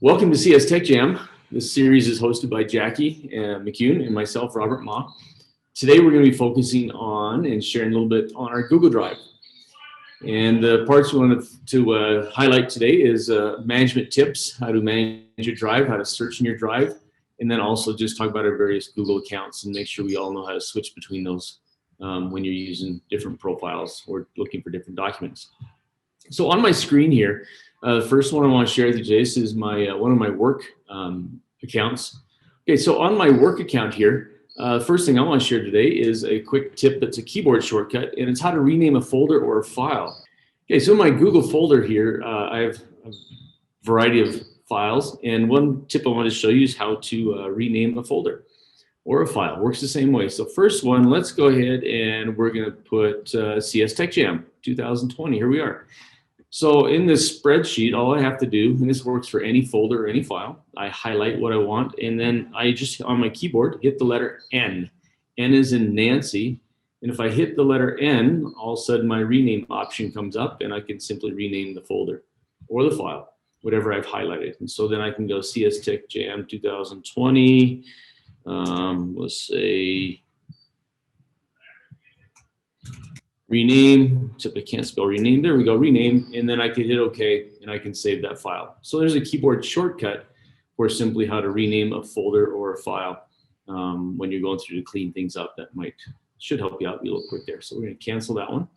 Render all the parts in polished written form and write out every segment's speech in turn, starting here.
Welcome to CS Tech Jam. This series is hosted by Jackie McCune and myself, Robert Ma. Today we're going to be focusing on and sharing a little bit on our Google Drive. And the parts we wanted to highlight today is management tips, how to manage your drive, how to search in your drive, and then also just talk about our various Google accounts and make sure we all know how to switch between those when you're using different profiles or looking for different documents. So on my screen here, the first one I want to share with you today is my one of my work accounts. Okay, so on my work account here, first thing I want to share today is a quick tip that's a keyboard shortcut, and it's how to rename a folder or a file. Okay, so in my Google folder here, I have a variety of files, and one tip I want to show you is how to rename a folder or a file. Works the same way. So first one, let's go ahead and we're going to put CS Tech Jam 2020. Here we are. So in this spreadsheet, all I have to do, and this works for any folder or any file, I highlight what I want, and then I just, on my keyboard, hit the letter N. N is in Nancy, and if I hit the letter N, all of a sudden my rename option comes up, and I can simply rename the folder or the file, whatever I've highlighted. And so then I can go CS Tech Jam 2020, let's say, rename, except I can't spell rename. There we go, rename, and then I can hit OK, and I can save that file. So there's a keyboard shortcut for simply how to rename a folder or a file when you're going through to clean things up. That should help you out, be a little quick there. So we're going to cancel that one.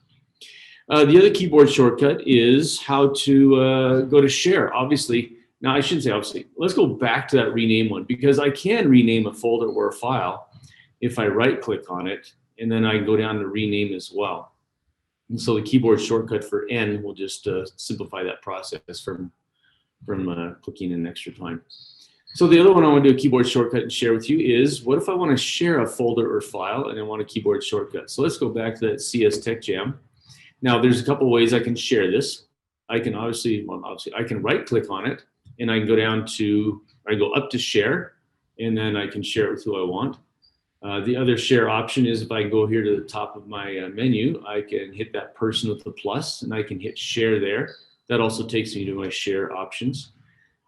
The other keyboard shortcut is how to go to share. Obviously, now I shouldn't say obviously. Let's go back to that rename one, because I can rename a folder or a file if I right-click on it, and then I can go down to rename as well. And so the keyboard shortcut for N will just simplify that process from clicking in extra time. So the other one I want to do a keyboard shortcut and share with you is, what if I want to share a folder or file and I want a keyboard shortcut? So let's go back to that CS Tech Jam. Now there's a couple ways I can share this. I can obviously I can right click on it, and I can go down to, I go up to share, and then I can share it with who I want. The other share option is if I go here to the top of my menu, I can hit that person with the plus, and I can hit share there. That also takes me to my share options.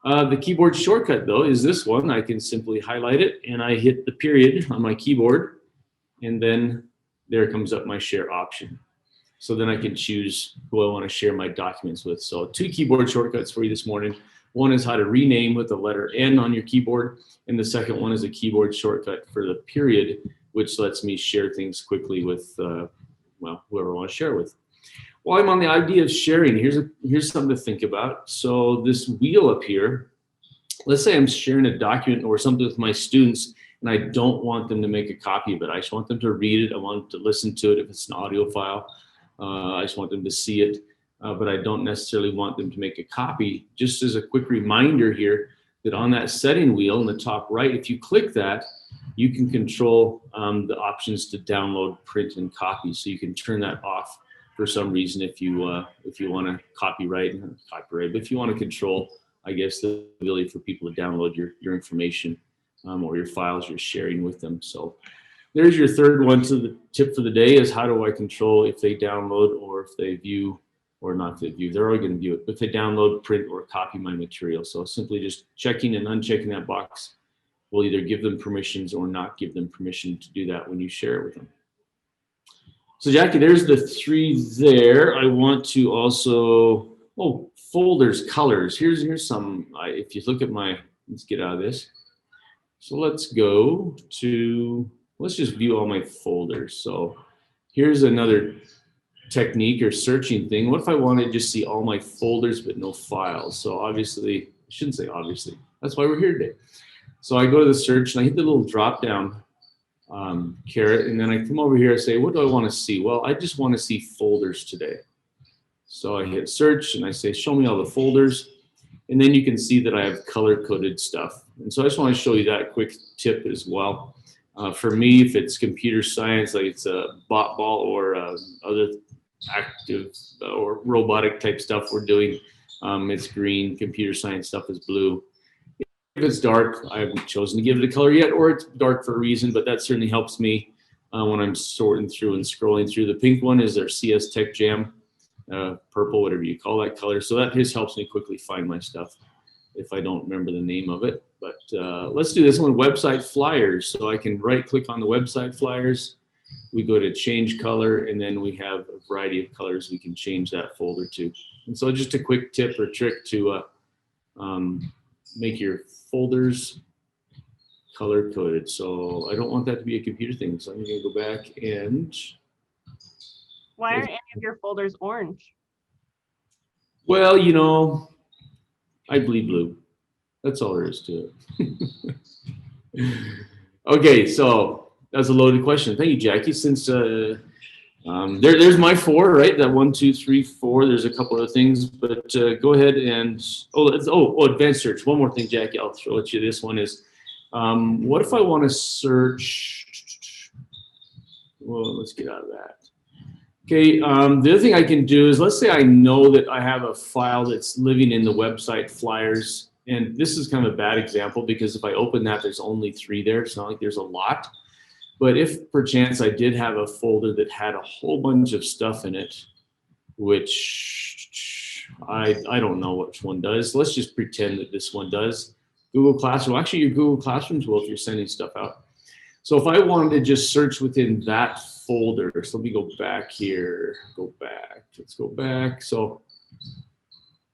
The keyboard shortcut, though, is this one. I can simply highlight it, and I hit the period on my keyboard, and then there comes up my share option. So then I can choose who I want to share my documents with. So 2 keyboard shortcuts for you this morning. One is how to rename with the letter N on your keyboard, and the second one is a keyboard shortcut for the period, which lets me share things quickly with, well, whoever I want to share with. While I'm on the idea of sharing, here's something to think about. So this wheel up here, let's say I'm sharing a document or something with my students, and I don't want them to make a copy of it. I just want them to read it. I want them to listen to it if it's an audio file. I just want them to see it. But I don't necessarily want them to make a copy. Just as a quick reminder here, that on that setting wheel in the top right, if you click that, you can control the options to download, print, and copy. So you can turn that off for some reason if you want to copyright, but if you want to control, I guess, the ability for people to download your information or your files you're sharing with them. So there's your third one. So the tip for the day is, how do I control if they download or if they view, or not to view, they're already going to view it, but if they download, print, or copy my material. So simply just checking and unchecking that box will either give them permissions or not give them permission to do that when you share it with them. So Jackie, there's the 3 there. I want to also, folders, colors. Here's some, if you look at my, let's get out of this. So let's go to, let's just view all my folders. So here's another technique or searching thing. What if I want to just see all my folders but no files? So obviously, I shouldn't say obviously, that's why we're here today. So I go to the search and I hit the little drop down caret, and then I come over here and say, what do I want to see? Well, I just want to see folders today. So I hit search and I say, show me all the folders, and then you can see that I have color coded stuff. And so I just want to show you that quick tip as well. For me, if it's computer science, like it's a bot ball or other active or robotic type stuff we're doing, it's green. Computer science stuff is blue. If it's dark, I haven't chosen to give it a color yet, or it's dark for a reason, but that certainly helps me when I'm sorting through and scrolling through. The pink one is our CS Tech Jam, purple, whatever you call that color. So that just helps me quickly find my stuff if I don't remember the name of it. But let's do this one, website flyers. So I can right click on the website flyers. We go to change color, and then we have a variety of colors we can change that folder to. And so just a quick tip or trick to make your folders color coded. So I don't want that to be a computer thing. So I'm going to go back and. Why aren't any of your folders orange? Well, you know, I bleed blue. That's all there is to it. Okay, so that's a loaded question. Thank you, Jackie. Since there's my 4, right? That 1, 2, 3, 4. There's a couple other things, but go ahead and advanced search. One more thing, Jackie. I'll throw at you. This one is, what if I want to search? Well, let's get out of that. Okay, the other thing I can do is, let's say I know that I have a file that's living in the website flyers, and this is kind of a bad example because if I open that, there's only 3 there. It's not like there's a lot. But if perchance I did have a folder that had a whole bunch of stuff in it, which I don't know which one does. Let's just pretend that this one does. Google Classroom, actually your Google Classrooms will if you're sending stuff out. So if I wanted to just search within that folder, so let me go back here, let's go back. So,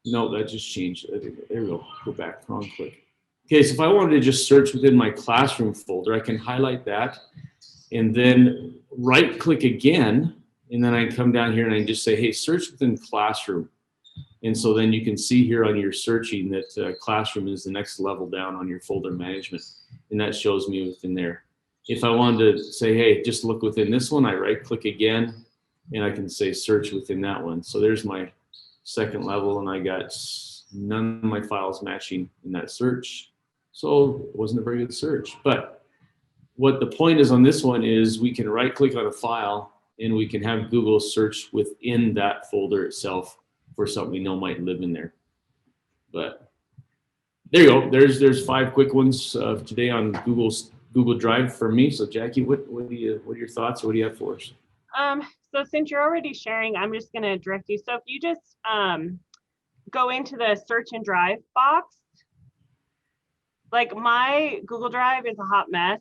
no, that just changed. There we go, go back, wrong click. Okay, so if I wanted to just search within my classroom folder, I can highlight that and then right click again. And then I come down here and I just say, hey, search within classroom. And so then you can see here on your searching that classroom is the next level down on your folder management. And that shows me within there. If I wanted to say, hey, just look within this one, I right click again and I can say search within that one. So there's my second level and I got none of my files matching in that search. So it wasn't a very good search. But what the point is on this one is we can right click on a file and we can have Google search within that folder itself for something we know might live in there. But there you go. There's 5 quick ones today on Google Drive for me. So Jackie, what are your thoughts, or what do you have for us? So since you're already sharing, I'm just going to direct you. So if you just go into the search and drive box, like my Google Drive is a hot mess.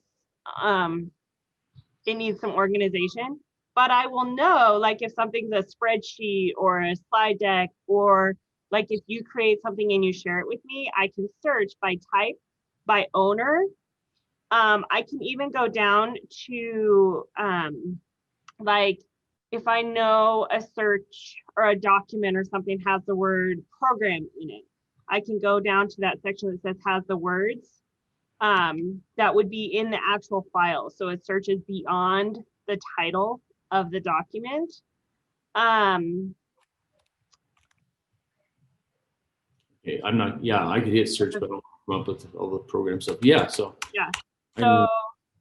It needs some organization, but I will know, like, if something's a spreadsheet or a slide deck, or like if you create something and you share it with me, I can search by type, by owner. I can even go down to like if I know a search or a document or something has the word program in it, I can go down to that section that says has the words that would be in the actual file. So it searches beyond the title of the document. Okay, I could hit search, but I don't come up with all the program stuff. Yeah, so. Yeah, so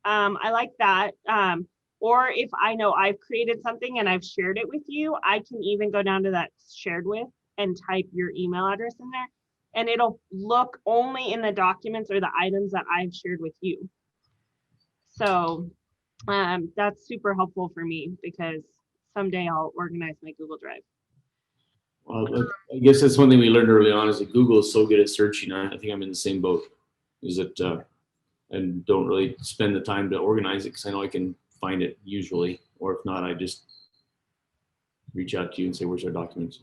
I like that. Or if I know I've created something and I've shared it with you, I can even go down to that shared with and type your email address in there, and it'll look only in the documents or the items that I've shared with you. So that's super helpful for me because someday I'll organize my Google Drive. Well, I guess that's one thing we learned early on is that Google is so good at searching. I think I'm in the same boat, is that and don't really spend the time to organize it because I know I can find it usually, or if not, I just reach out to you and say, where's our documents?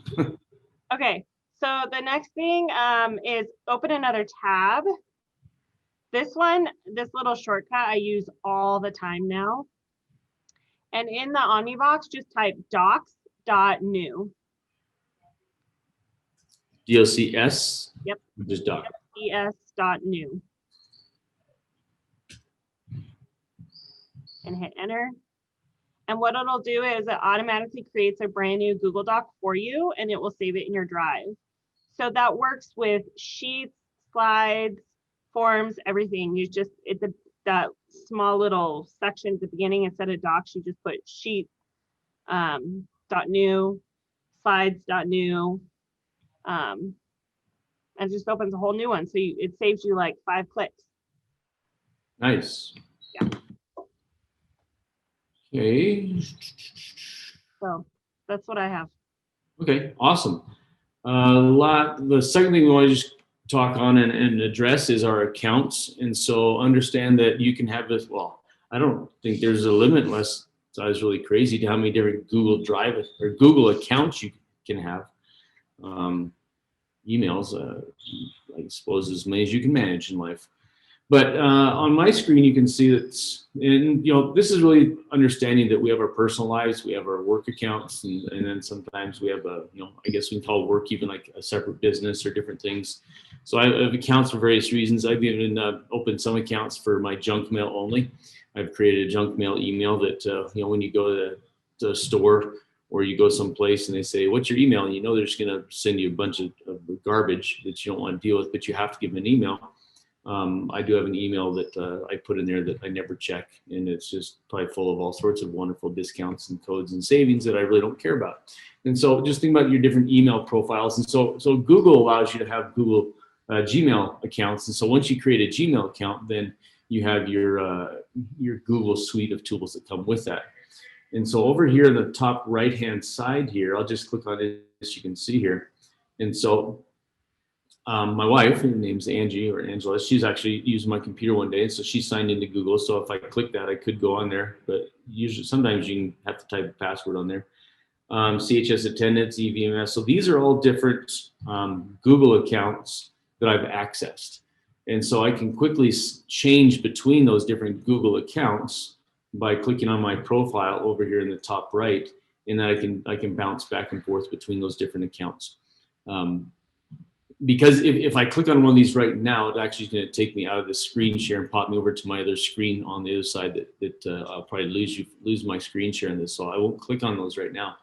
Okay, so the next thing is open another tab. This little shortcut I use all the time now. And in the Omnibox, just type docs.new. DOCS? Yep. Just doc. DOCS.new. And hit enter. And what it'll do is it automatically creates a brand new Google Doc for you, and it will save it in your drive. So that works with sheets, slides, forms, everything. You just, that small little section at the beginning, instead of docs, you just put sheet .new, slides.new, and it just opens a whole new one. So it saves you like 5 clicks. Nice. Yeah. Okay. So that's what I have. Okay, awesome. The second thing we want to just talk on and address is our accounts. And so understand that you can have this, well, I don't think there's a limit unless I was really crazy to how many different Google Drive or Google accounts you can have. Emails, I suppose as many as you can manage in life. But on my screen, you can see that, and this is really understanding that we have our personal lives, we have our work accounts, and then sometimes we have I guess we can call work even like a separate business or different things. So I have accounts for various reasons. I've even opened some accounts for my junk mail only. I've created a junk mail email that when you go to the store or you go someplace and they say, "What's your email?" And they're just going to send you a bunch of garbage that you don't want to deal with, but you have to give them an email. I do have an email that I put in there that I never check, and it's just probably full of all sorts of wonderful discounts and codes and savings that I really don't care about. And so just think about your different email profiles. And so Google allows you to have Google Gmail accounts. And so once you create a Gmail account, then you have your Google suite of tools that come with that. And so over here in the top right-hand side here, I'll just click on it as you can see here. And so my wife, her name's Angie or Angela, she's actually using my computer one day, and so she signed into Google. So if I click that, I could go on there, but usually sometimes you can have to type a password on there. CHS attendance, EVMS. So these are all different Google accounts that I've accessed. And so I can quickly change between those different Google accounts by clicking on my profile over here in the top right, and then I can bounce back and forth between those different accounts. Because if I click on one of these right now, it actually is going to take me out of the screen share and pop me over to my other screen on the other side that I'll probably lose my screen share in this. So I won't click on those right now.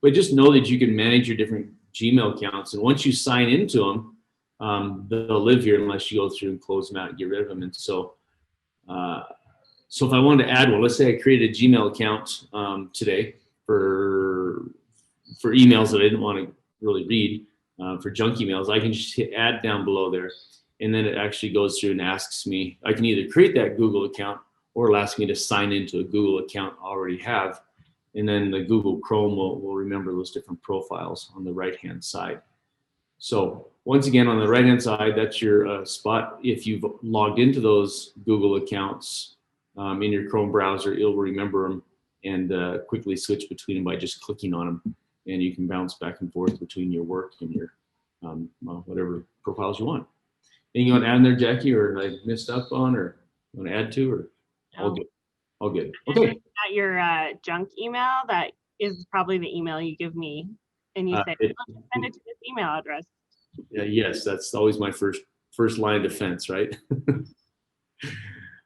But just know that you can manage your different Gmail accounts. And once you sign into them, they'll live here unless you go through and close them out and get rid of them. And so if I wanted to add one, let's say I created a Gmail account today for emails that I didn't want to really read. For junk emails, I can just hit add down below there, and then it actually goes through and asks me, I can either create that Google account or it'll ask me to sign into a Google account I already have, and then the Google Chrome will remember those different profiles on the right-hand side. So once again, on the right-hand side, that's your spot. If you've logged into those Google accounts in your Chrome browser, it'll remember them and quickly switch between them by just clicking on them. And you can bounce back and forth between your work and your whatever profiles you want. Anything you want to add in there, Jackie, or I missed up on, or want to add to, or all good? All good. Okay. At your junk email, that is probably the email you give me, and you say, send it to this email address. Yeah, yes, that's always my first line of defense, right?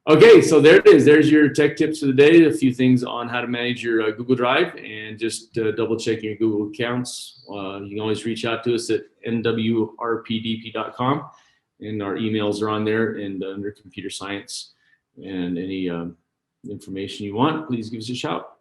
Okay, so there it is. There's your tech tips for the day. A few things on how to manage your Google Drive, and just double check your Google accounts. You can always reach out to us at nwrpdp.com, and our emails are on there and under computer science. And any information you want, please give us a shout.